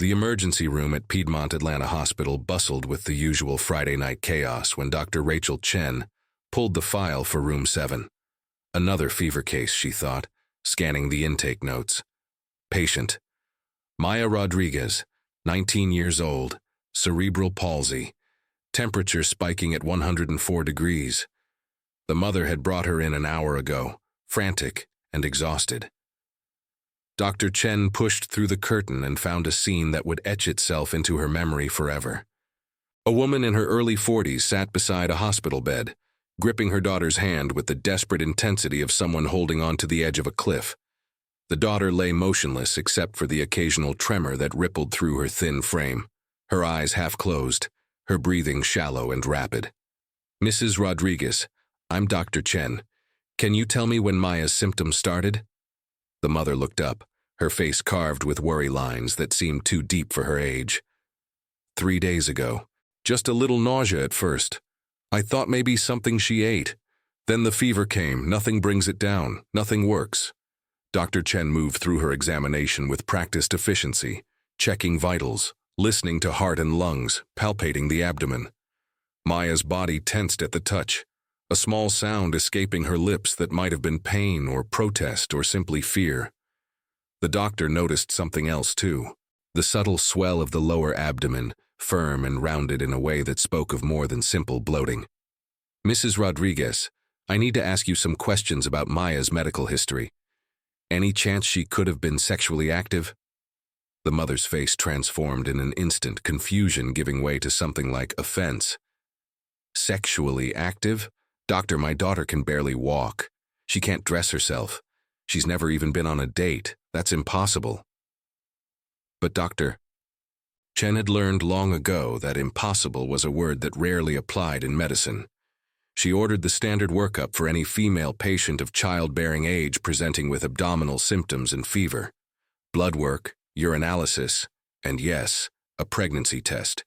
The emergency room at Piedmont Atlanta Hospital bustled with the usual Friday night chaos when Dr. Rachel Chen pulled the file for room 7. Another fever case, she thought, scanning the intake notes. Patient: Maya Rodriguez, 19 years old, cerebral palsy, temperature spiking at 104 degrees. The mother had brought her in an hour ago, frantic and exhausted. Dr. Chen pushed through the curtain and found a scene that would etch itself into her memory forever. A woman in her early 40s sat beside a hospital bed, gripping her daughter's hand with the desperate intensity of someone holding onto the edge of a cliff. The daughter lay motionless except for the occasional tremor that rippled through her thin frame, her eyes half closed, her breathing shallow and rapid. "Mrs. Rodriguez, I'm Dr. Chen. Can you tell me when Maya's symptoms started?" The mother looked up, her face carved with worry lines that seemed too deep for her age. 3 days ago. Just a little nausea at first. I thought maybe something she ate. Then the fever came, nothing brings it down, nothing works." Dr. Chen moved through her examination with practiced efficiency, checking vitals, listening to heart and lungs, palpating the abdomen. Maya's body tensed at the touch, a small sound escaping her lips that might have been pain or protest or simply fear. The doctor noticed something else too, the subtle swell of the lower abdomen, firm and rounded in a way that spoke of more than simple bloating. "Mrs. Rodriguez, I need to ask you some questions about Maya's medical history. Any chance she could have been sexually active?" The mother's face transformed in an instant, confusion giving way to something like offense. "Sexually active? Doctor, my daughter can barely walk. She can't dress herself. She's never even been on a date. That's impossible." "But doctor," Chen had learned long ago that impossible was a word that rarely applied in medicine. She ordered the standard workup for any female patient of childbearing age presenting with abdominal symptoms and fever. Blood work, urinalysis, and yes, a pregnancy test.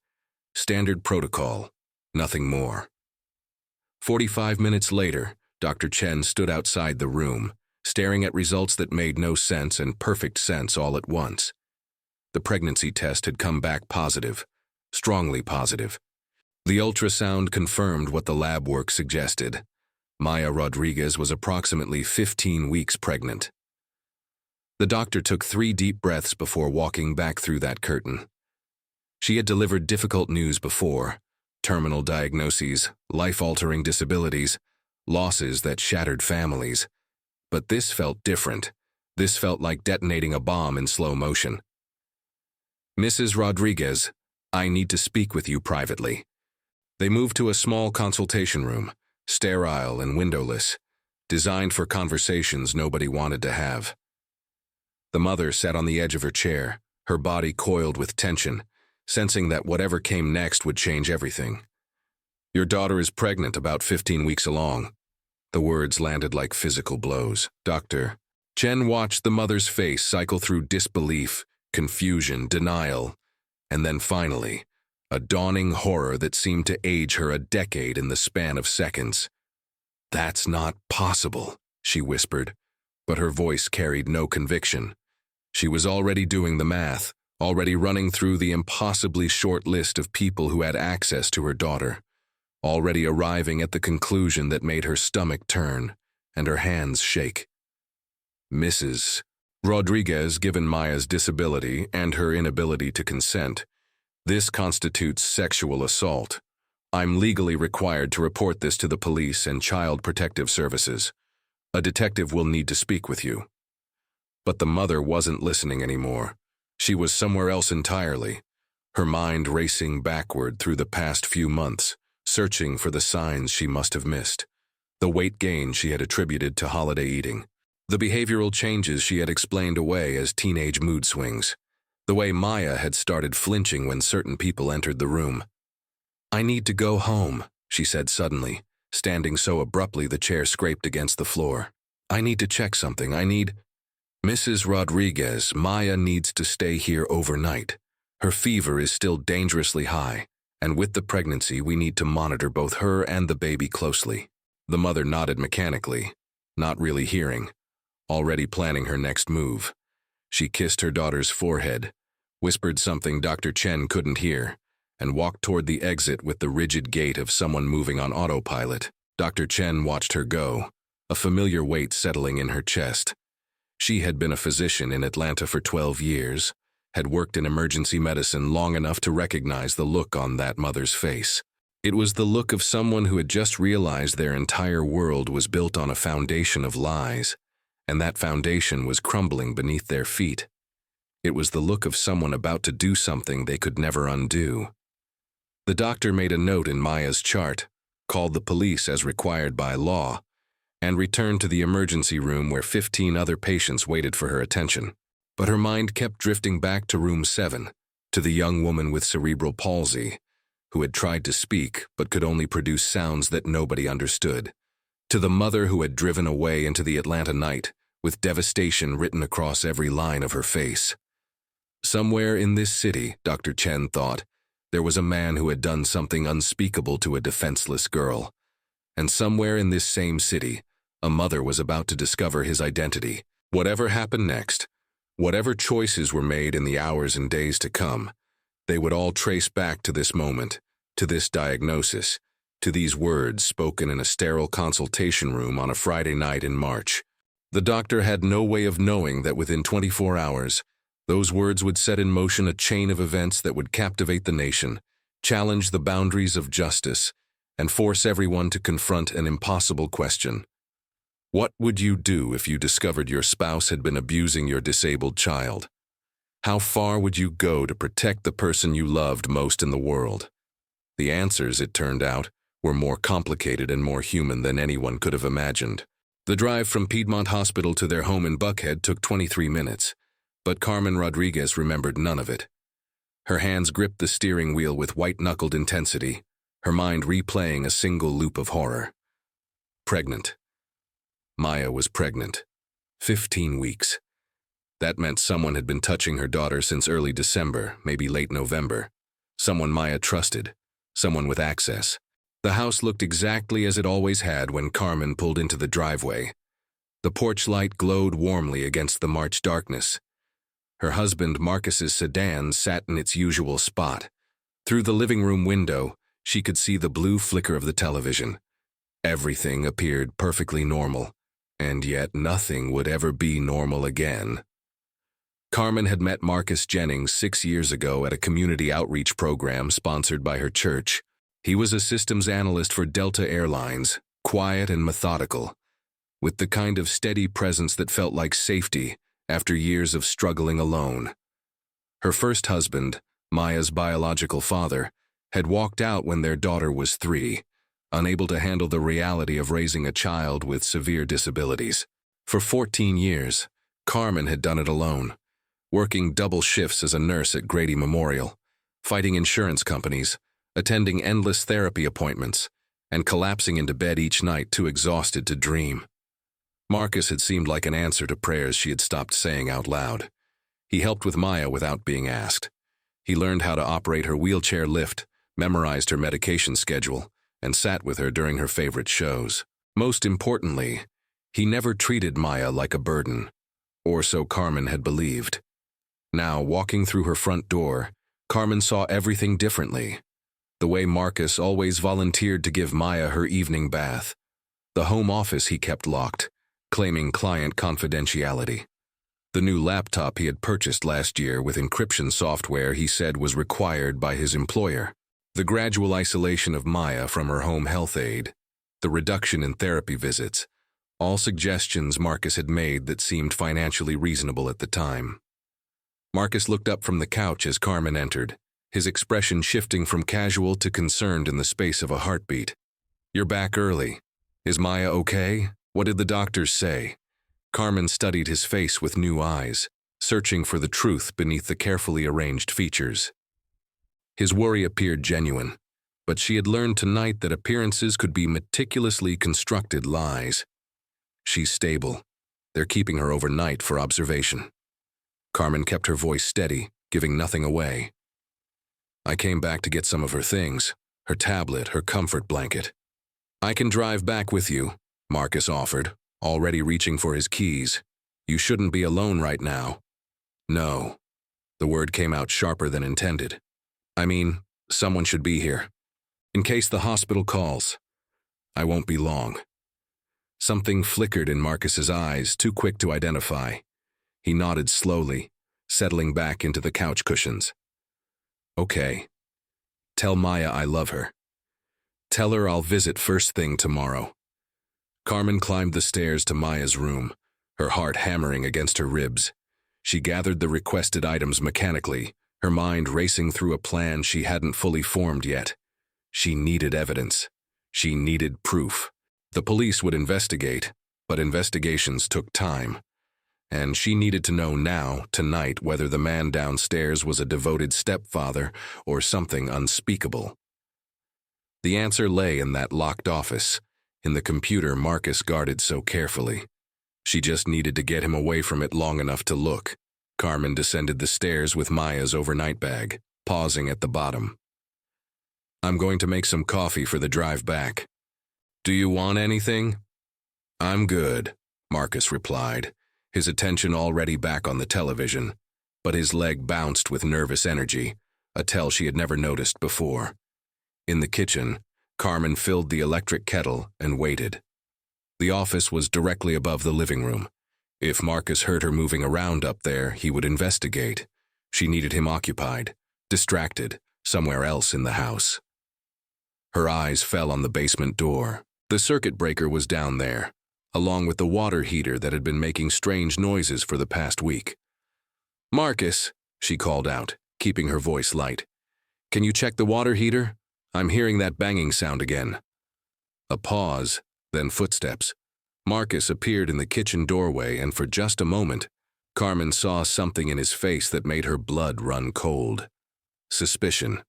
Standard protocol, nothing more. 45 minutes later, Dr. Chen stood outside the room, staring at results that made no sense and perfect sense all at once. The pregnancy test had come back positive, strongly positive. The ultrasound confirmed what the lab work suggested. Maya Rodriguez was approximately 15 weeks pregnant. The doctor took 3 deep breaths before walking back through that curtain. She had delivered difficult news before: terminal diagnoses, life-altering disabilities, losses that shattered families. But this felt different. This felt like detonating a bomb in slow motion. "Mrs. Rodriguez, I need to speak with you privately." They moved to a small consultation room, sterile and windowless, designed for conversations nobody wanted to have. The mother sat on the edge of her chair, her body coiled with tension, sensing that whatever came next would change everything. "Your daughter is pregnant, about 15 weeks along." The words landed like physical blows. "Doctor." Chen watched the mother's face cycle through disbelief, confusion, denial, and then finally, a dawning horror that seemed to age her a decade in the span of seconds. "That's not possible," she whispered, but her voice carried no conviction. She was already doing the math, already running through the impossibly short list of people who had access to her daughter, already arriving at the conclusion that made her stomach turn and her hands shake. "Mrs. Rodriguez, given Maya's disability and her inability to consent, this constitutes sexual assault. I'm legally required to report this to the police and Child Protective Services. A detective will need to speak with you." But the mother wasn't listening anymore. She was somewhere else entirely, her mind racing backward through the past few months, searching for the signs she must have missed. The weight gain she had attributed to holiday eating. The behavioral changes she had explained away as teenage mood swings. The way Maya had started flinching when certain people entered the room. "I need to go home," she said suddenly, standing so abruptly the chair scraped against the floor. "I need to check something. Mrs. Rodriguez, Maya needs to stay here overnight. Her fever is still dangerously high, and with the pregnancy we need to monitor both her and the baby closely." The mother nodded mechanically, not really hearing, already planning her next move. She kissed her daughter's forehead, whispered something Dr. Chen couldn't hear, and walked toward the exit with the rigid gait of someone moving on autopilot. Dr. Chen watched her go, a familiar weight settling in her chest. She had been a physician in Atlanta for 12 years, had worked in emergency medicine long enough to recognize the look on that mother's face. It was the look of someone who had just realized their entire world was built on a foundation of lies, and that foundation was crumbling beneath their feet. It was the look of someone about to do something they could never undo. The doctor made a note in Maya's chart, called the police as required by law, and returned to the emergency room where 15 other patients waited for her attention. But her mind kept drifting back to room 7, to the young woman with cerebral palsy, who had tried to speak but could only produce sounds that nobody understood, to the mother who had driven away into the Atlanta night, with devastation written across every line of her face. Somewhere in this city, Dr. Chen thought, there was a man who had done something unspeakable to a defenseless girl. And somewhere in this same city, a mother was about to discover his identity. Whatever happened next, whatever choices were made in the hours and days to come, they would all trace back to this moment, to this diagnosis, to these words spoken in a sterile consultation room on a Friday night in March. The doctor had no way of knowing that within 24 hours, those words would set in motion a chain of events that would captivate the nation, challenge the boundaries of justice, and force everyone to confront an impossible question. What would you do if you discovered your spouse had been abusing your disabled child? How far would you go to protect the person you loved most in the world? The answers, it turned out, were more complicated and more human than anyone could have imagined. The drive from Piedmont Hospital to their home in Buckhead took 23 minutes, but Carmen Rodriguez remembered none of it. Her hands gripped the steering wheel with white-knuckled intensity, her mind replaying a single loop of horror. Pregnant. Maya was pregnant. 15 weeks. That meant someone had been touching her daughter since early December, maybe late November. Someone Maya trusted. Someone with access. The house looked exactly as it always had when Carmen pulled into the driveway. The porch light glowed warmly against the March darkness. Her husband Marcus's sedan sat in its usual spot. Through the living room window, she could see the blue flicker of the television. Everything appeared perfectly normal, and yet nothing would ever be normal again. Carmen had met Marcus Jennings 6 years ago at a community outreach program sponsored by her church. He was a systems analyst for Delta Airlines, quiet and methodical, with the kind of steady presence that felt like safety after years of struggling alone. Her first husband, Maya's biological father, had walked out when their daughter was 3, unable to handle the reality of raising a child with severe disabilities. For 14 years, Carmen had done it alone, working double shifts as a nurse at Grady Memorial, fighting insurance companies, attending endless therapy appointments, and collapsing into bed each night too exhausted to dream. Marcus had seemed like an answer to prayers she had stopped saying out loud. He helped with Maya without being asked. He learned how to operate her wheelchair lift, memorized her medication schedule, and sat with her during her favorite shows. Most importantly, he never treated Maya like a burden, or so Carmen had believed. Now, walking through her front door, Carmen saw everything differently. The way Marcus always volunteered to give Maya her evening bath. The home office he kept locked, claiming client confidentiality. The new laptop he had purchased last year with encryption software he said was required by his employer. The gradual isolation of Maya from her home health aide. The reduction in therapy visits. All suggestions Marcus had made that seemed financially reasonable at the time. Marcus looked up from the couch as Carmen entered, his expression shifting from casual to concerned in the space of a heartbeat. "You're back early. Is Maya okay? What did the doctors say?" Carmen studied his face with new eyes, searching for the truth beneath the carefully arranged features. His worry appeared genuine, but she had learned tonight that appearances could be meticulously constructed lies. "She's stable. They're keeping her overnight for observation." Carmen kept her voice steady, giving nothing away. "I came back to get some of her things, her tablet, her comfort blanket." "I can drive back with you," Marcus offered, already reaching for his keys. "You shouldn't be alone right now." "No." The word came out sharper than intended. I mean, someone should be here. In case the hospital calls. I won't be long. Something flickered in Marcus's eyes, too quick to identify. He nodded slowly, settling back into the couch cushions. Okay. Tell Maya I love her. Tell her I'll visit first thing tomorrow. Carmen climbed the stairs to Maya's room, her heart hammering against her ribs. She gathered the requested items mechanically, her mind racing through a plan she hadn't fully formed yet. She needed evidence. She needed proof. The police would investigate, but investigations took time. And she needed to know now, tonight, whether the man downstairs was a devoted stepfather or something unspeakable. The answer lay in that locked office, in the computer Marcus guarded so carefully. She just needed to get him away from it long enough to look. Carmen descended the stairs with Maya's overnight bag, pausing at the bottom. I'm going to make some coffee for the drive back. Do you want anything? I'm good, Marcus replied, his attention already back on the television, but his leg bounced with nervous energy, a tell she had never noticed before. In the kitchen, Carmen filled the electric kettle and waited. The office was directly above the living room. If Marcus heard her moving around up there, he would investigate. She needed him occupied, distracted, somewhere else in the house. Her eyes fell on the basement door. The circuit breaker was down there, along with the water heater that had been making strange noises for the past week. Marcus, she called out, keeping her voice light. Can you check the water heater? I'm hearing that banging sound again. A pause, then footsteps. Marcus appeared in the kitchen doorway, and for just a moment, Carmen saw something in his face that made her blood run cold. Suspicion.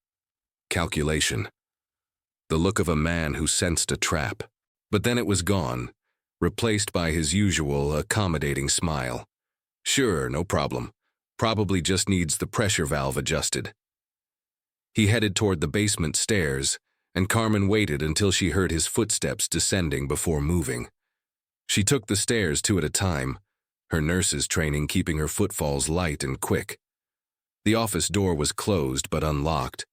Calculation. The look of a man who sensed a trap. But then it was gone, replaced by his usual accommodating smile. Sure, no problem. Probably just needs the pressure valve adjusted. He headed toward the basement stairs, and Carmen waited until she heard his footsteps descending before moving. She took the stairs two at a time, her nurse's training keeping her footfalls light and quick. The office door was closed but unlocked.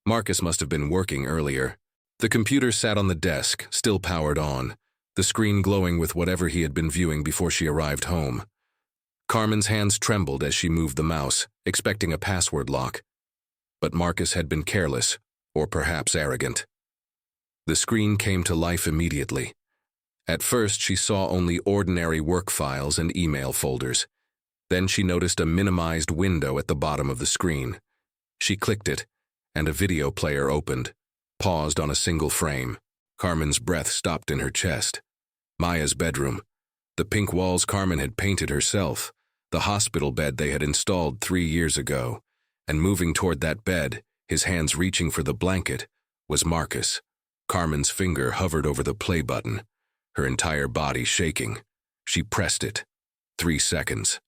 Marcus must have been working earlier. The computer sat on the desk, still powered on, the screen glowing with whatever he had been viewing before she arrived home. Carmen's hands trembled as she moved the mouse, expecting a password lock. But Marcus had been careless, or perhaps arrogant. The screen came to life immediately. At first, she saw only ordinary work files and email folders. Then she noticed a minimized window at the bottom of the screen. She clicked it, and a video player opened, paused on a single frame. Carmen's breath stopped in her chest. Maya's bedroom. The pink walls Carmen had painted herself. The hospital bed they had installed 3 years ago. And moving toward that bed, his hands reaching for the blanket, was Marcus. Carmen's finger hovered over the play button, her entire body shaking. She pressed it. 3 seconds.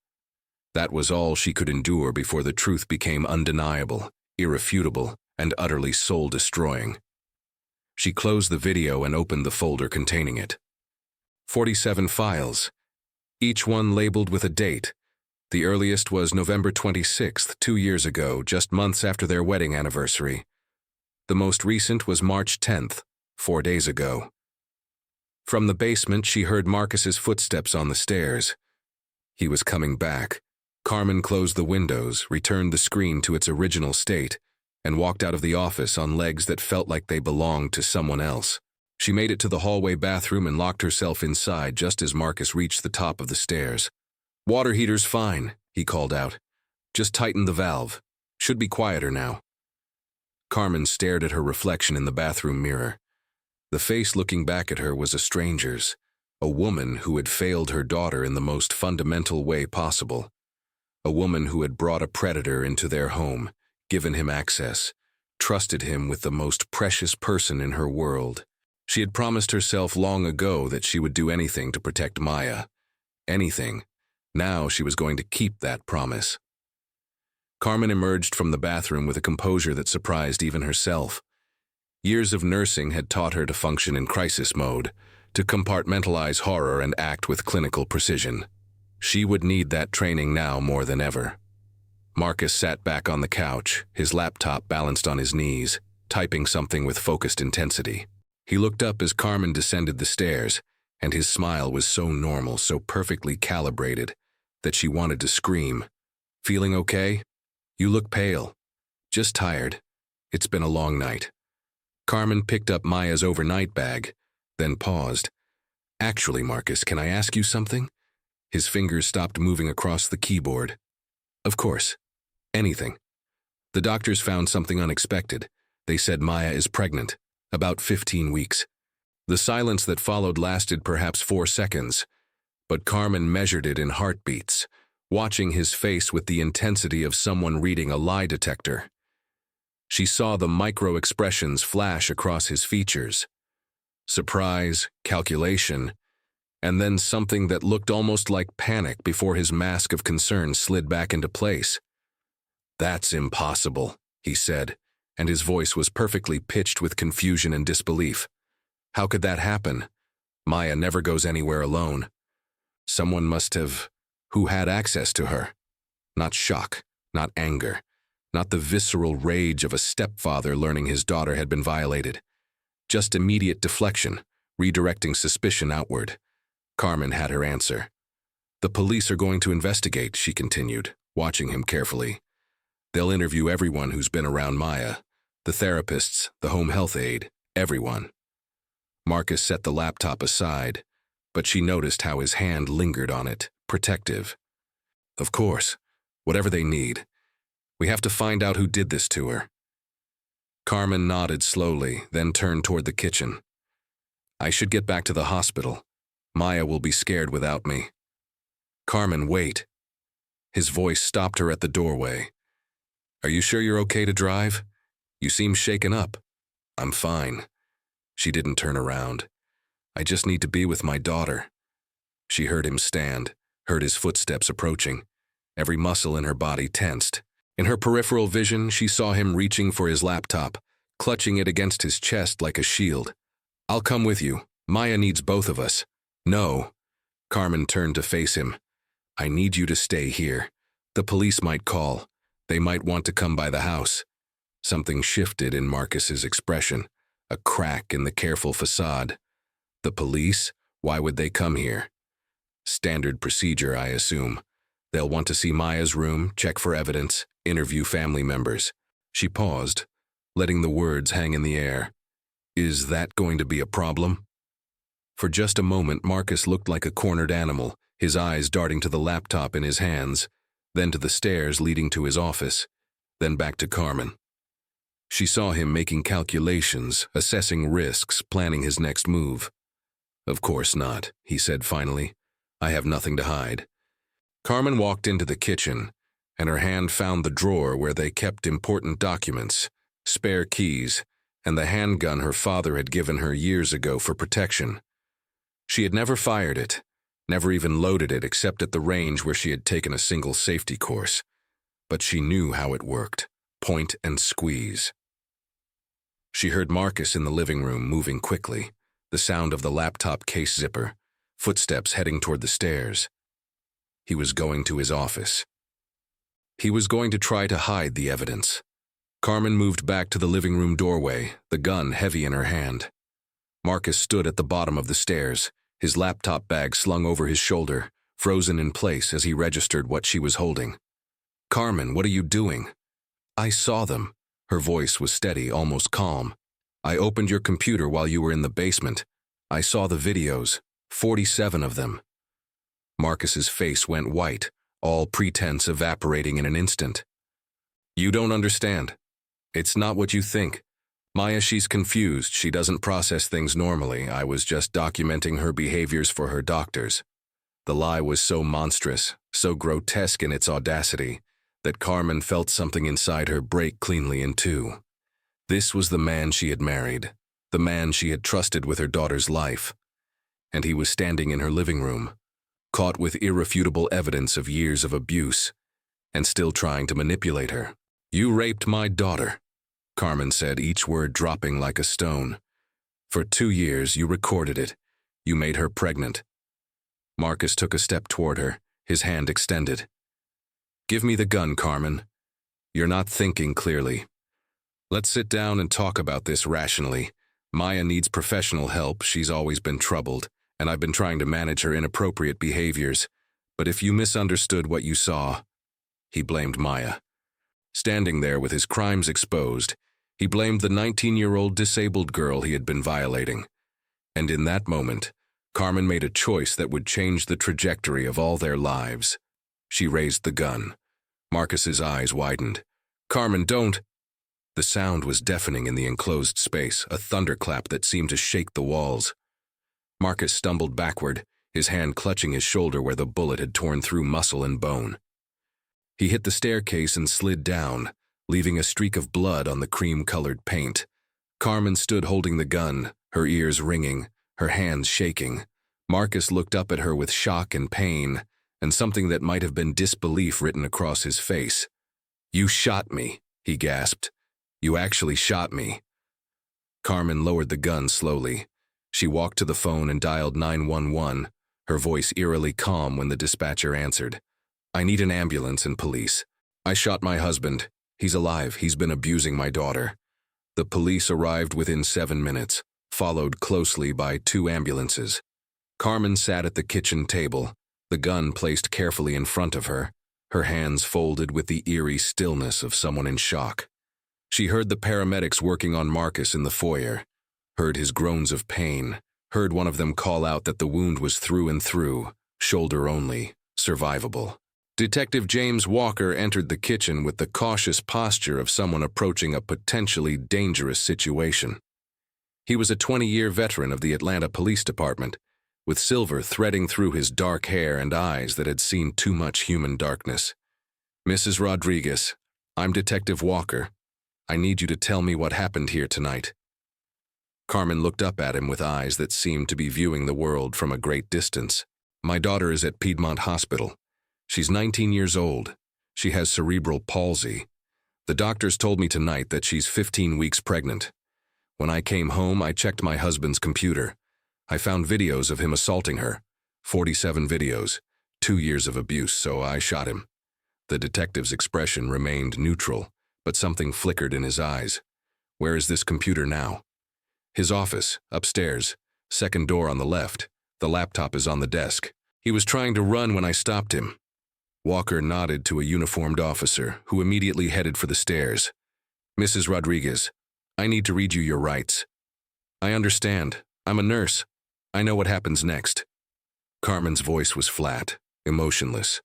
That was all she could endure before the truth became undeniable, irrefutable, and utterly soul-destroying. She closed the video and opened the folder containing it. 47 files, each one labeled with a date. The earliest was November 26th, 2 years ago, just months after their wedding anniversary. The most recent was March 10th, 4 days ago. From the basement, she heard Marcus's footsteps on the stairs. He was coming back. Carmen closed the windows, returned the screen to its original state, and walked out of the office on legs that felt like they belonged to someone else. She made it to the hallway bathroom and locked herself inside just as Marcus reached the top of the stairs. Water heater's fine, he called out. Just tighten the valve. Should be quieter now. Carmen stared at her reflection in the bathroom mirror. The face looking back at her was a stranger's, a woman who had failed her daughter in the most fundamental way possible. A woman who had brought a predator into their home, given him access, trusted him with the most precious person in her world. She had promised herself long ago that she would do anything to protect Maya. Anything. Now she was going to keep that promise. Carmen emerged from the bathroom with a composure that surprised even herself. Years of nursing had taught her to function in crisis mode, to compartmentalize horror and act with clinical precision. She would need that training now more than ever. Marcus sat back on the couch, his laptop balanced on his knees, typing something with focused intensity. He looked up as Carmen descended the stairs, and his smile was so normal, so perfectly calibrated, that she wanted to scream. "Feeling okay? You look pale." "Just tired. It's been a long night." Carmen picked up Maya's overnight bag, then paused. "Actually, Marcus, can I ask you something?" His fingers stopped moving across the keyboard. "Of course. Anything." "The doctors found something unexpected. They said Maya is pregnant, about 15 weeks. The silence that followed lasted perhaps 4 seconds, but Carmen measured it in heartbeats, watching his face with the intensity of someone reading a lie detector. She saw the micro-expressions flash across his features. Surprise, calculation, and then something that looked almost like panic before his mask of concern slid back into place. "That's impossible," he said, and his voice was perfectly pitched with confusion and disbelief. "How could that happen? Maya never goes anywhere alone. Someone must have... Who had access to her?" Not shock, not anger, not the visceral rage of a stepfather learning his daughter had been violated. Just immediate deflection, redirecting suspicion outward. Carmen had her answer. "The police are going to investigate," she continued, watching him carefully. "They'll interview everyone who's been around Maya, the therapists, the home health aide, everyone." Marcus set the laptop aside, but she noticed how his hand lingered on it, protective. "Of course, whatever they need. We have to find out who did this to her." Carmen nodded slowly, then turned toward the kitchen. "I should get back to the hospital. Maya will be scared without me." "Carmen, wait." His voice stopped her at the doorway. "Are you sure you're okay to drive? You seem shaken up." "I'm fine." She didn't turn around. "I just need to be with my daughter." She heard him stand, heard his footsteps approaching. Every muscle in her body tensed. In her peripheral vision, she saw him reaching for his laptop, clutching it against his chest like a shield. "I'll come with you. Maya needs both of us." "No." Carmen turned to face him. "I need you to stay here. The police might call. They might want to come by the house." Something shifted in Marcus's expression, a crack in the careful facade. "The police? Why would they come here?" "Standard procedure, I assume. They'll want to see Maya's room, check for evidence, interview family members." She paused, letting the words hang in the air. "Is that going to be a problem?" For just a moment, Marcus looked like a cornered animal, his eyes darting to the laptop in his hands, then to the stairs leading to his office, then back to Carmen. She saw him making calculations, assessing risks, planning his next move. "Of course not," he said finally. "I have nothing to hide." Carmen walked into the kitchen, and her hand found the drawer where they kept important documents, spare keys, and the handgun her father had given her years ago for protection. She had never fired it, never even loaded it except at the range where she had taken a single safety course. But she knew how it worked, point and squeeze. She heard Marcus in the living room moving quickly, the sound of the laptop case zipper, footsteps heading toward the stairs. He was going to his office. He was going to try to hide the evidence. Carmen moved back to the living room doorway, the gun heavy in her hand. Marcus stood at the bottom of the stairs, his laptop bag slung over his shoulder, frozen in place as he registered what she was holding. "Carmen, what are you doing?" "I saw them." Her voice was steady, almost calm. "I opened your computer while you were in the basement. I saw the videos, 47 of them." Marcus's face went white, all pretense evaporating in an instant. "You don't understand. It's not what you think. Maya, she's confused. She doesn't process things normally. I was just documenting her behaviors for her doctors." The lie was so monstrous, so grotesque in its audacity, that Carmen felt something inside her break cleanly in two. This was the man she had married, the man she had trusted with her daughter's life. And he was standing in her living room, caught with irrefutable evidence of years of abuse, and still trying to manipulate her. "You raped my daughter," Carmen said, each word dropping like a stone. "For 2 years, you recorded it. You made her pregnant." Marcus took a step toward her, his hand extended. Give me the gun, Carmen. You're not thinking clearly. Let's sit down and talk about this rationally. Maya needs professional help. She's always been troubled, and I've been trying to manage her inappropriate behaviors. But if you misunderstood what you saw, he blamed Maya. Standing there with his crimes exposed, he blamed the 19-year-old disabled girl he had been violating. And in that moment, Carmen made a choice that would change the trajectory of all their lives. She raised the gun. Marcus's eyes widened. Carmen, don't! The sound was deafening in the enclosed space, a thunderclap that seemed to shake the walls. Marcus stumbled backward, his hand clutching his shoulder where the bullet had torn through muscle and bone. He hit the staircase and slid down, leaving a streak of blood on the cream-colored paint. Carmen stood holding the gun, her ears ringing, her hands shaking. Marcus looked up at her with shock and pain, and something that might have been disbelief written across his face. "You shot me," he gasped. "You actually shot me." Carmen lowered the gun slowly. She walked to the phone and dialed 911, her voice eerily calm when the dispatcher answered. "I need an ambulance and police. I shot my husband. He's alive. He's been abusing my daughter." The police arrived within 7 minutes, followed closely by 2 ambulances. Carmen sat at the kitchen table, the gun placed carefully in front of her, her hands folded with the eerie stillness of someone in shock. She heard the paramedics working on Marcus in the foyer, heard his groans of pain, heard one of them call out that the wound was through and through, shoulder only, survivable. Detective James Walker entered the kitchen with the cautious posture of someone approaching a potentially dangerous situation. He was a 20-year veteran of the Atlanta Police Department, with silver threading through his dark hair and eyes that had seen too much human darkness. "Mrs. Rodriguez, I'm Detective Walker. I need you to tell me what happened here tonight." Carmen looked up at him with eyes that seemed to be viewing the world from a great distance. "My daughter is at Piedmont Hospital. She's 19 years old. She has cerebral palsy. The doctors told me tonight that she's 15 weeks pregnant. When I came home, I checked my husband's computer. I found videos of him assaulting her. 47 videos. 2 years of abuse, so I shot him." The detective's expression remained neutral, but something flickered in his eyes. "Where is this computer now?" "His office, upstairs. Second door on the left. The laptop is on the desk. He was trying to run when I stopped him." Walker nodded to a uniformed officer, who immediately headed for the stairs. "Mrs. Rodriguez, I need to read you your rights." "I understand. I'm a nurse. I know what happens next." Carmen's voice was flat, emotionless.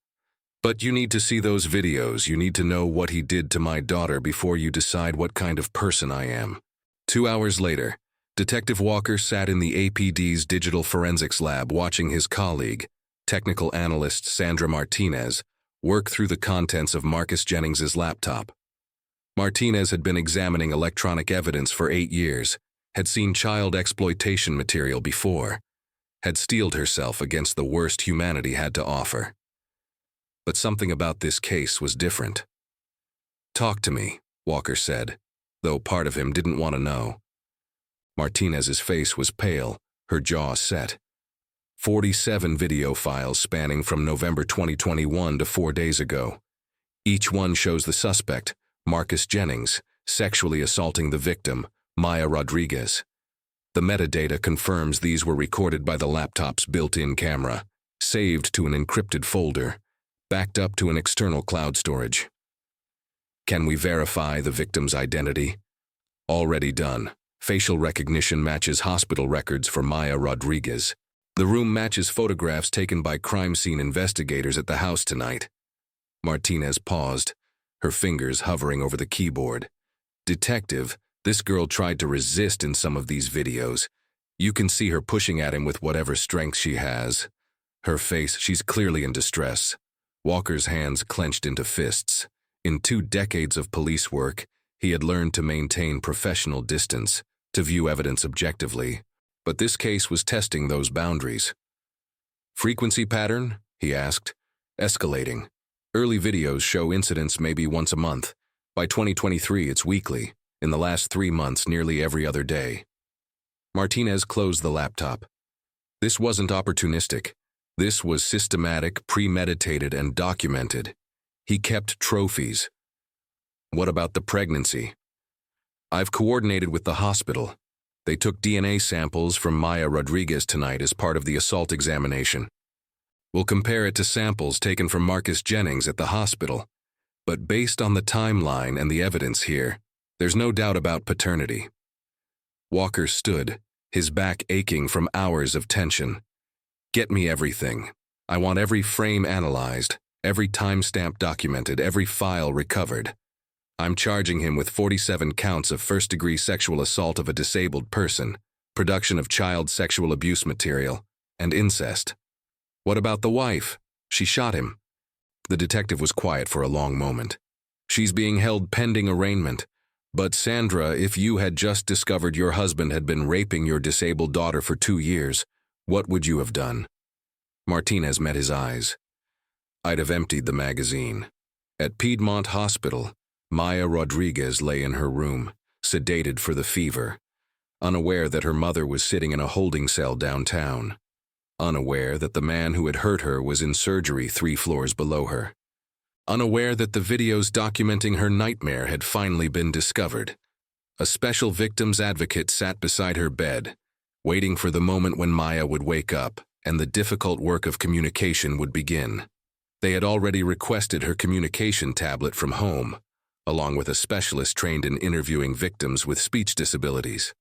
"But you need to see those videos. You need to know what he did to my daughter before you decide what kind of person I am." 2 hours later, Detective Walker sat in the APD's digital forensics lab watching his colleague, technical analyst Sandra Martinez, work through the contents of Marcus Jennings's laptop. Martinez had been examining electronic evidence for 8 years, had seen child exploitation material before, had steeled herself against the worst humanity had to offer. But something about this case was different. "Talk to me," Walker said, though part of him didn't want to know. Martinez's face was pale, her jaw set. 47 video files spanning from November 2021 to 4 days ago. Each one shows the suspect, Marcus Jennings, sexually assaulting the victim, Maya Rodriguez. The metadata confirms these were recorded by the laptop's built-in camera, saved to an encrypted folder, backed up to an external cloud storage. "Can we verify the victim's identity?" "Already done. Facial recognition matches hospital records for Maya Rodriguez. The room matches photographs taken by crime scene investigators at the house tonight." Martinez paused, her fingers hovering over the keyboard. "Detective, this girl tried to resist in some of these videos. You can see her pushing at him with whatever strength she has. Her face, she's clearly in distress." Walker's hands clenched into fists. In 2 decades of police work, he had learned to maintain professional distance, to view evidence objectively. But this case was testing those boundaries. "Frequency pattern?" he asked. "Escalating. Early videos show incidents maybe once a month. By 2023, it's weekly. In the last 3 months, nearly every other day." Martinez closed the laptop. This wasn't opportunistic. This was systematic, premeditated, and documented. He kept trophies. What about the pregnancy? I've coordinated with the hospital. They took DNA samples from Maya Rodriguez tonight as part of the assault examination. We'll compare it to samples taken from Marcus Jennings at the hospital. But based on the timeline and the evidence here, there's no doubt about paternity. Walker stood, his back aching from hours of tension. Get me everything. I want every frame analyzed, every timestamp documented, every file recovered. I'm charging him with 47 counts of first-degree sexual assault of a disabled person, production of child sexual abuse material, and incest. What about the wife? She shot him. The detective was quiet for a long moment. She's being held pending arraignment. But Sandra, if you had just discovered your husband had been raping your disabled daughter for 2 years, what would you have done? Martinez met his eyes. I'd have emptied the magazine. At Piedmont Hospital, Maya Rodriguez lay in her room, sedated for the fever, unaware that her mother was sitting in a holding cell downtown, unaware that the man who had hurt her was in surgery 3 floors below her, unaware that the videos documenting her nightmare had finally been discovered. A special victims advocate sat beside her bed, waiting for the moment when Maya would wake up and the difficult work of communication would begin. They had already requested her communication tablet from home, along with a specialist trained in interviewing victims with speech disabilities.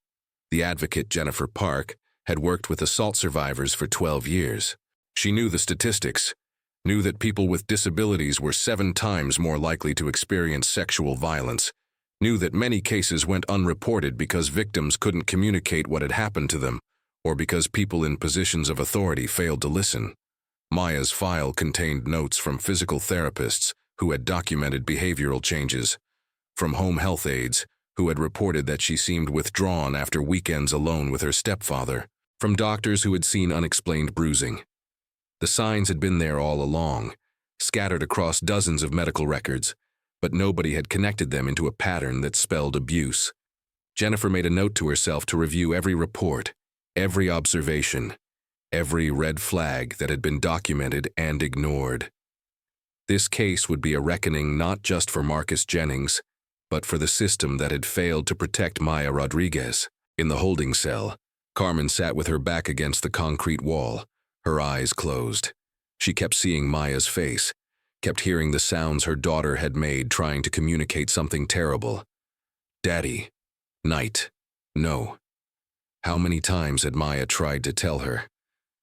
The advocate, Jennifer Park, had worked with assault survivors for 12 years. She knew the statistics, knew that people with disabilities were 7 times more likely to experience sexual violence, knew that many cases went unreported because victims couldn't communicate what had happened to them, or because people in positions of authority failed to listen. Maya's file contained notes from physical therapists who had documented behavioral changes, from home health aides who had reported that she seemed withdrawn after weekends alone with her stepfather, from doctors who had seen unexplained bruising. The signs had been there all along, scattered across dozens of medical records, but nobody had connected them into a pattern that spelled abuse. Jennifer made a note to herself to review every report, every observation, every red flag that had been documented and ignored. This case would be a reckoning not just for Marcus Jennings, but for the system that had failed to protect Maya Rodriguez. In the holding cell, Carmen sat with her back against the concrete wall, her eyes closed. She kept seeing Maya's face, kept hearing the sounds her daughter had made trying to communicate something terrible. Daddy. Night. No. How many times had Maya tried to tell her?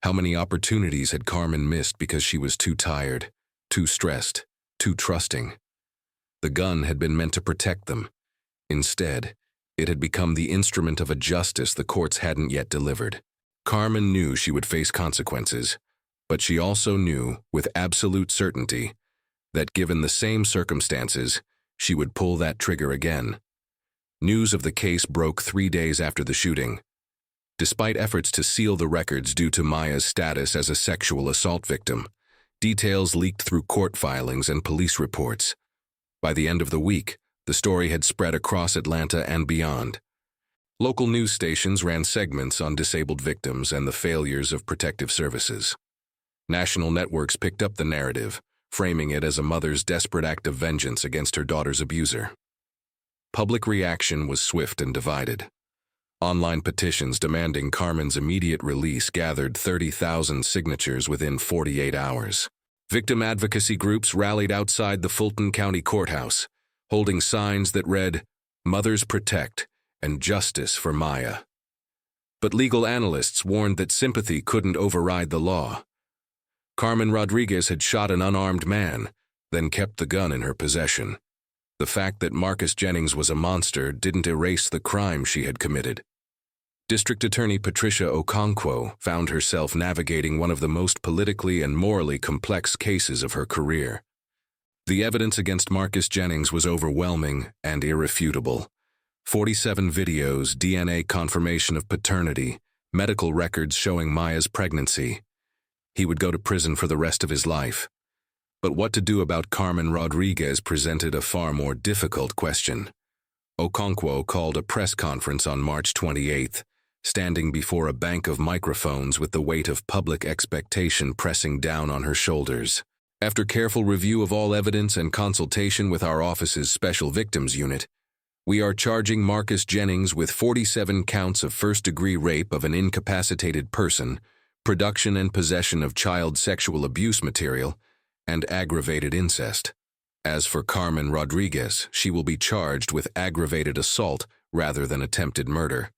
How many opportunities had Carmen missed because she was too tired, too stressed, too trusting? The gun had been meant to protect them. Instead, it had become the instrument of a justice the courts hadn't yet delivered. Carmen knew she would face consequences, but she also knew, with absolute certainty, that given the same circumstances, she would pull that trigger again. News of the case broke 3 days after the shooting. Despite efforts to seal the records due to Maya's status as a sexual assault victim, details leaked through court filings and police reports. By the end of the week, the story had spread across Atlanta and beyond. Local news stations ran segments on disabled victims and the failures of protective services. National networks picked up the narrative, framing it as a mother's desperate act of vengeance against her daughter's abuser. Public reaction was swift and divided. Online petitions demanding Carmen's immediate release gathered 30,000 signatures within 48 hours. Victim advocacy groups rallied outside the Fulton County Courthouse, holding signs that read, "Mothers Protect" and "Justice for Maya." But legal analysts warned that sympathy couldn't override the law. Carmen Rodriguez had shot an unarmed man, then kept the gun in her possession. The fact that Marcus Jennings was a monster didn't erase the crime she had committed. District Attorney Patricia Okonkwo found herself navigating one of the most politically and morally complex cases of her career. The evidence against Marcus Jennings was overwhelming and irrefutable. 47 videos, DNA confirmation of paternity, medical records showing Maya's pregnancy. He would go to prison for the rest of his life. But what to do about Carmen Rodriguez presented a far more difficult question. Okonkwo called a press conference on March 28th, standing before a bank of microphones with the weight of public expectation pressing down on her shoulders. After careful review of all evidence and consultation with our office's Special Victims Unit, we are charging Marcus Jennings with 47 counts of first-degree rape of an incapacitated person, production and possession of child sexual abuse material, and aggravated incest. As for Carmen Rodriguez, she will be charged with aggravated assault rather than attempted murder.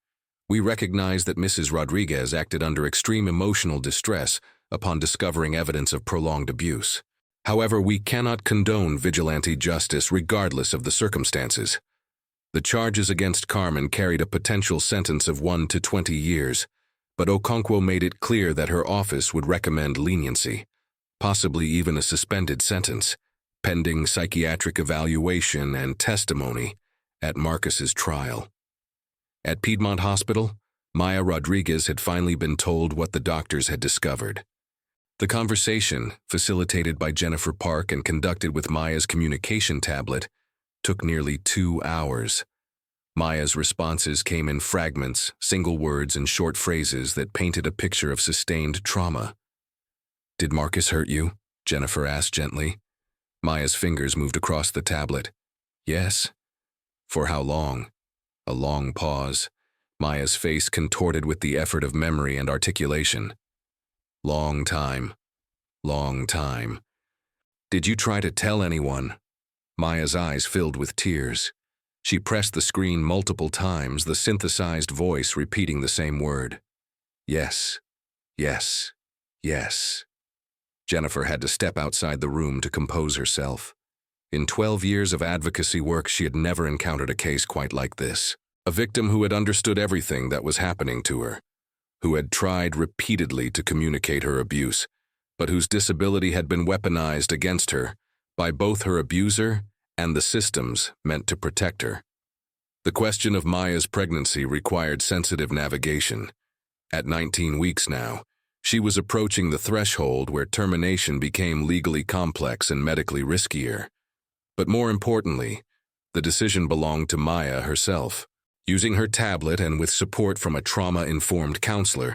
We recognize that Mrs. Rodriguez acted under extreme emotional distress upon discovering evidence of prolonged abuse. However, we cannot condone vigilante justice regardless of the circumstances. The charges against Carmen carried a potential sentence of 1 to 20 years, but Okonkwo made it clear that her office would recommend leniency, possibly even a suspended sentence, pending psychiatric evaluation and testimony at Marcus's trial. At Piedmont Hospital, Maya Rodriguez had finally been told what the doctors had discovered. The conversation, facilitated by Jennifer Park and conducted with Maya's communication tablet, took nearly 2 hours. Maya's responses came in fragments, single words, and short phrases that painted a picture of sustained trauma. "Did Marcus hurt you?" Jennifer asked gently. Maya's fingers moved across the tablet. "Yes." "For how long?" A long pause. Maya's face contorted with the effort of memory and articulation. "Long time. Long time." "Did you try to tell anyone?" Maya's eyes filled with tears. She pressed the screen multiple times, the synthesized voice repeating the same word. "Yes. Yes. Yes." Jennifer had to step outside the room to compose herself. In 12 years of advocacy work, she had never encountered a case quite like this. A victim who had understood everything that was happening to her, who had tried repeatedly to communicate her abuse, but whose disability had been weaponized against her by both her abuser and the systems meant to protect her. The question of Maya's pregnancy required sensitive navigation. At 19 weeks now, she was approaching the threshold where termination became legally complex and medically riskier. But more importantly, the decision belonged to Maya herself. Using her tablet and with support from a trauma-informed counselor,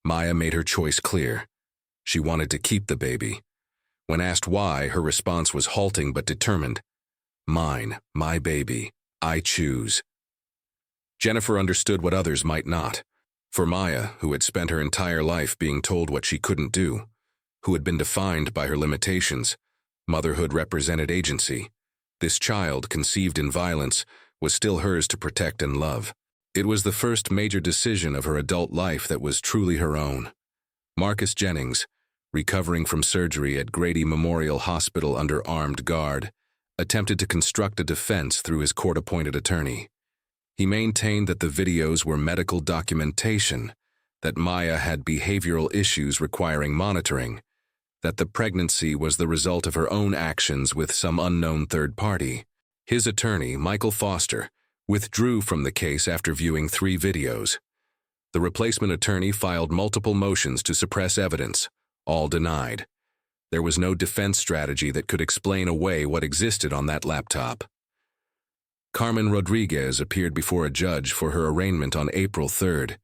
Maya made her choice clear. She wanted to keep the baby. When asked why, her response was halting but determined. "Mine, my baby, I choose." Jennifer understood what others might not. For Maya, who had spent her entire life being told what she couldn't do, who had been defined by her limitations, motherhood represented agency. This child, conceived in violence, was still hers to protect and love. It was the first major decision of her adult life that was truly her own. Marcus Jennings, recovering from surgery at Grady Memorial Hospital under armed guard, attempted to construct a defense through his court-appointed attorney. He maintained that the videos were medical documentation, that Maya had behavioral issues requiring monitoring, that the pregnancy was the result of her own actions with some unknown third party. His attorney, Michael Foster, withdrew from the case after viewing 3 videos. The replacement attorney filed multiple motions to suppress evidence, all denied. There was no defense strategy that could explain away what existed on that laptop. Carmen Rodriguez appeared before a judge for her arraignment on April 3rd.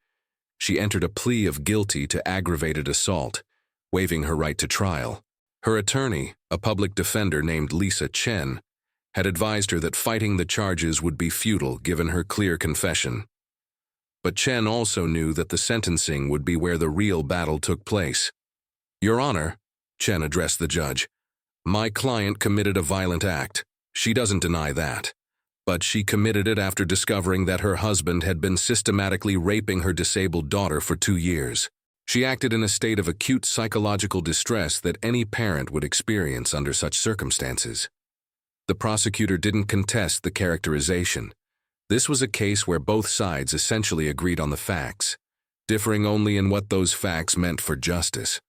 She entered a plea of guilty to aggravated assault, waiving her right to trial. Her attorney, a public defender named Lisa Chen, had advised her that fighting the charges would be futile given her clear confession. But Chen also knew that the sentencing would be where the real battle took place. "Your Honor," Chen addressed the judge, "my client committed a violent act. She doesn't deny that. But she committed it after discovering that her husband had been systematically raping her disabled daughter for 2 years. She acted in a state of acute psychological distress that any parent would experience under such circumstances." The prosecutor didn't contest the characterization. This was a case where both sides essentially agreed on the facts, differing only in what those facts meant for justice.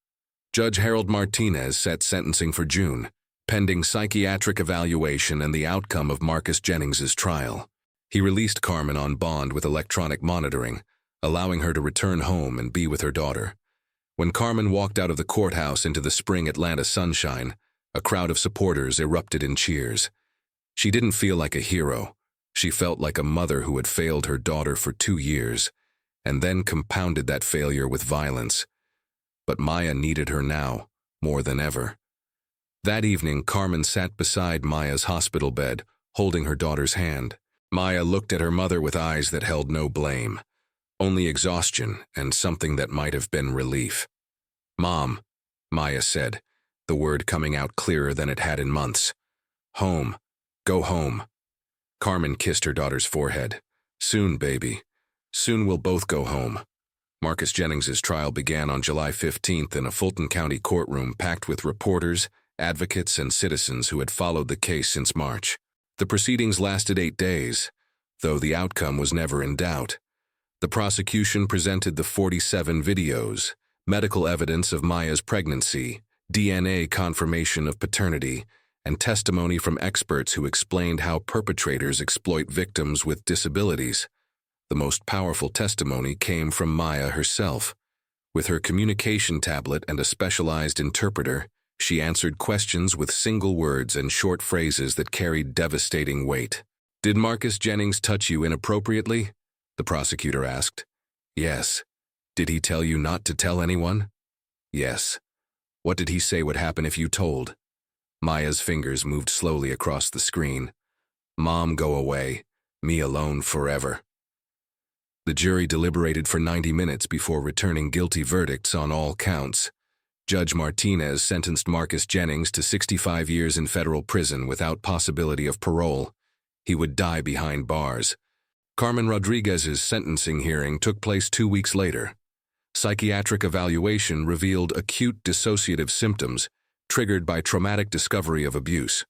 Judge Harold Martinez set sentencing for June, pending psychiatric evaluation and the outcome of Marcus Jennings's trial. He released Carmen on bond with electronic monitoring, allowing her to return home and be with her daughter. When Carmen walked out of the courthouse into the spring Atlanta sunshine, a crowd of supporters erupted in cheers. She didn't feel like a hero. She felt like a mother who had failed her daughter for 2 years, and then compounded that failure with violence. But Maya needed her now, more than ever. That evening, Carmen sat beside Maya's hospital bed, holding her daughter's hand. Maya looked at her mother with eyes that held no blame, only exhaustion and something that might have been relief. "Mom," Maya said, the word coming out clearer than it had in months. "Home. Go home." Carmen kissed her daughter's forehead. "Soon, baby. Soon we'll both go home." Marcus Jennings's trial began on July 15th in a Fulton County courtroom packed with reporters, advocates, and citizens who had followed the case since March. The proceedings lasted 8 days, though the outcome was never in doubt. The prosecution presented the 47 videos, medical evidence of Maya's pregnancy, DNA confirmation of paternity, and testimony from experts who explained how perpetrators exploit victims with disabilities. The most powerful testimony came from Maya herself. With her communication tablet and a specialized interpreter, she answered questions with single words and short phrases that carried devastating weight. "Did Marcus Jennings touch you inappropriately?" the prosecutor asked. "Yes." "Did he tell you not to tell anyone?" "Yes." "What did he say would happen if you told?" Maya's fingers moved slowly across the screen. "Mom, go away. Me alone forever." The jury deliberated for 90 minutes before returning guilty verdicts on all counts. Judge Martinez sentenced Marcus Jennings to 65 years in federal prison without possibility of parole. He would die behind bars. Carmen Rodriguez's sentencing hearing took place 2 weeks later. Psychiatric evaluation revealed acute dissociative symptoms triggered by traumatic discovery of abuse.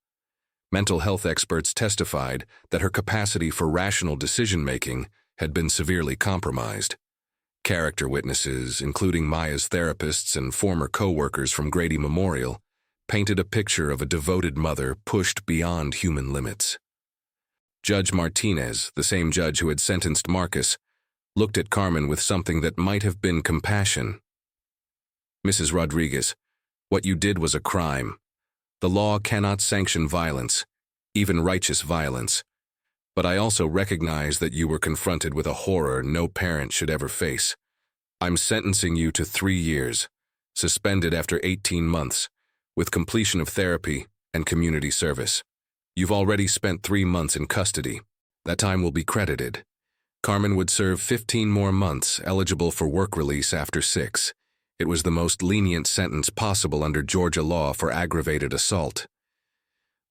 Mental health experts testified that her capacity for rational decision-making had been severely compromised. Character witnesses, including Maya's therapists and former co-workers from Grady Memorial, painted a picture of a devoted mother pushed beyond human limits. Judge Martinez, the same judge who had sentenced Marcus, looked at Carmen with something that might have been compassion. "Mrs. Rodriguez, what you did was a crime. The law cannot sanction violence, even righteous violence. But I also recognize that you were confronted with a horror no parent should ever face. I'm sentencing you to 3 years, suspended after 18 months, with completion of therapy and community service. You've already spent 3 months in custody. That time will be credited. Carmen would serve 15 more months, eligible for work release after 6. It was the most lenient sentence possible under Georgia law for aggravated assault."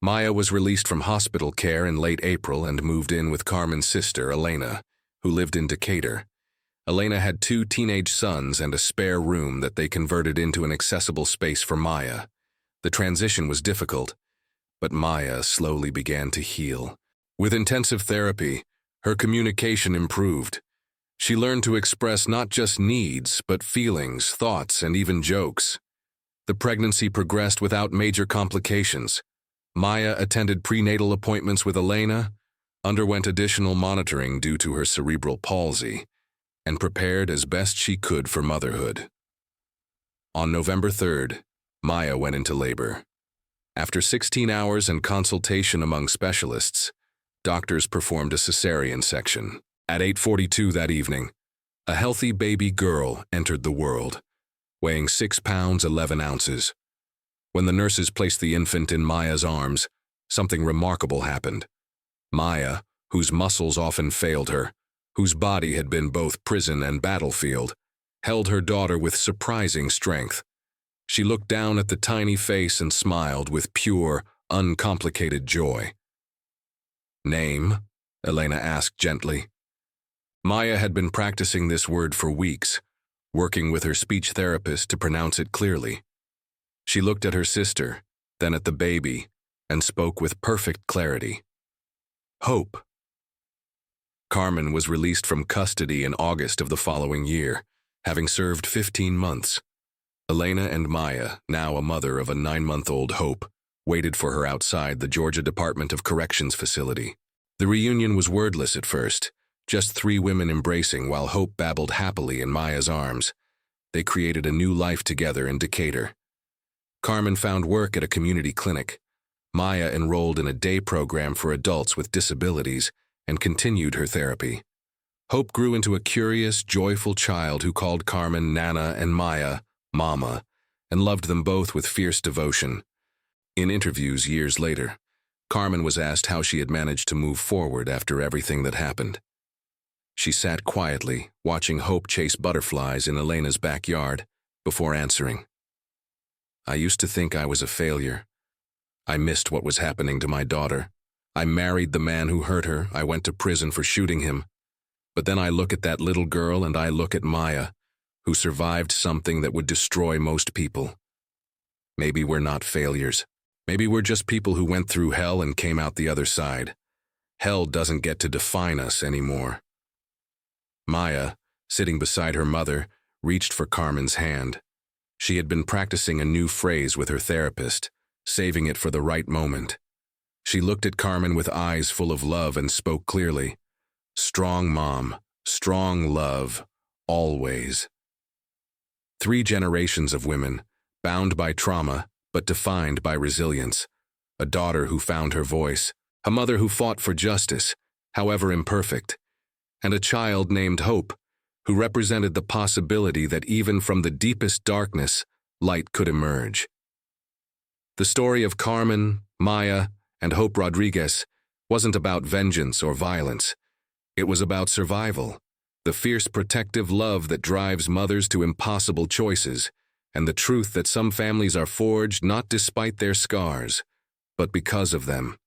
Maya was released from hospital care in late April and moved in with Carmen's sister, Elena, who lived in Decatur. Elena had 2 teenage sons and a spare room that they converted into an accessible space for Maya. The transition was difficult, but Maya slowly began to heal. With intensive therapy, her communication improved. She learned to express not just needs, but feelings, thoughts, and even jokes. The pregnancy progressed without major complications. Maya attended prenatal appointments with Elena, underwent additional monitoring due to her cerebral palsy, and prepared as best she could for motherhood. On November 3rd, Maya went into labor. After 16 hours and consultation among specialists, doctors performed a cesarean section. At 8:42 that evening, a healthy baby girl entered the world, weighing 6 pounds 11 ounces. When the nurses placed the infant in Maya's arms, something remarkable happened. Maya, whose muscles often failed her, whose body had been both prison and battlefield, held her daughter with surprising strength. She looked down at the tiny face and smiled with pure, uncomplicated joy. "Name?" Elena asked gently. Maya had been practicing this word for weeks, working with her speech therapist to pronounce it clearly. She looked at her sister, then at the baby, and spoke with perfect clarity. "Hope." Carmen was released from custody in August of the following year, having served 15 months. Elena and Maya, now a mother of a 9-month-old Hope, waited for her outside the Georgia Department of Corrections facility. The reunion was wordless at first, just 3 women embracing while Hope babbled happily in Maya's arms. They created a new life together in Decatur. Carmen found work at a community clinic. Maya enrolled in a day program for adults with disabilities and continued her therapy. Hope grew into a curious, joyful child who called Carmen Nana and Maya Mama, and loved them both with fierce devotion. In interviews years later, Carmen was asked how she had managed to move forward after everything that happened. She sat quietly, watching Hope chase butterflies in Elena's backyard, before answering. "I used to think I was a failure. I missed what was happening to my daughter. I married the man who hurt her. I went to prison for shooting him. But then I look at that little girl and I look at Maya, who survived something that would destroy most people. Maybe we're not failures. Maybe we're just people who went through hell and came out the other side. Hell doesn't get to define us anymore." Maya, sitting beside her mother, reached for Carmen's hand. She had been practicing a new phrase with her therapist, saving it for the right moment. She looked at Carmen with eyes full of love and spoke clearly. "Strong mom, strong love, always." 3 generations of women, bound by trauma, but defined by resilience. A daughter who found her voice, a mother who fought for justice, however imperfect, and a child named Hope, who represented the possibility that even from the deepest darkness, light could emerge. The story of Carmen, Maya, and Hope Rodriguez wasn't about vengeance or violence. It was about survival, the fierce protective love that drives mothers to impossible choices, and the truth that some families are forged not despite their scars, but because of them.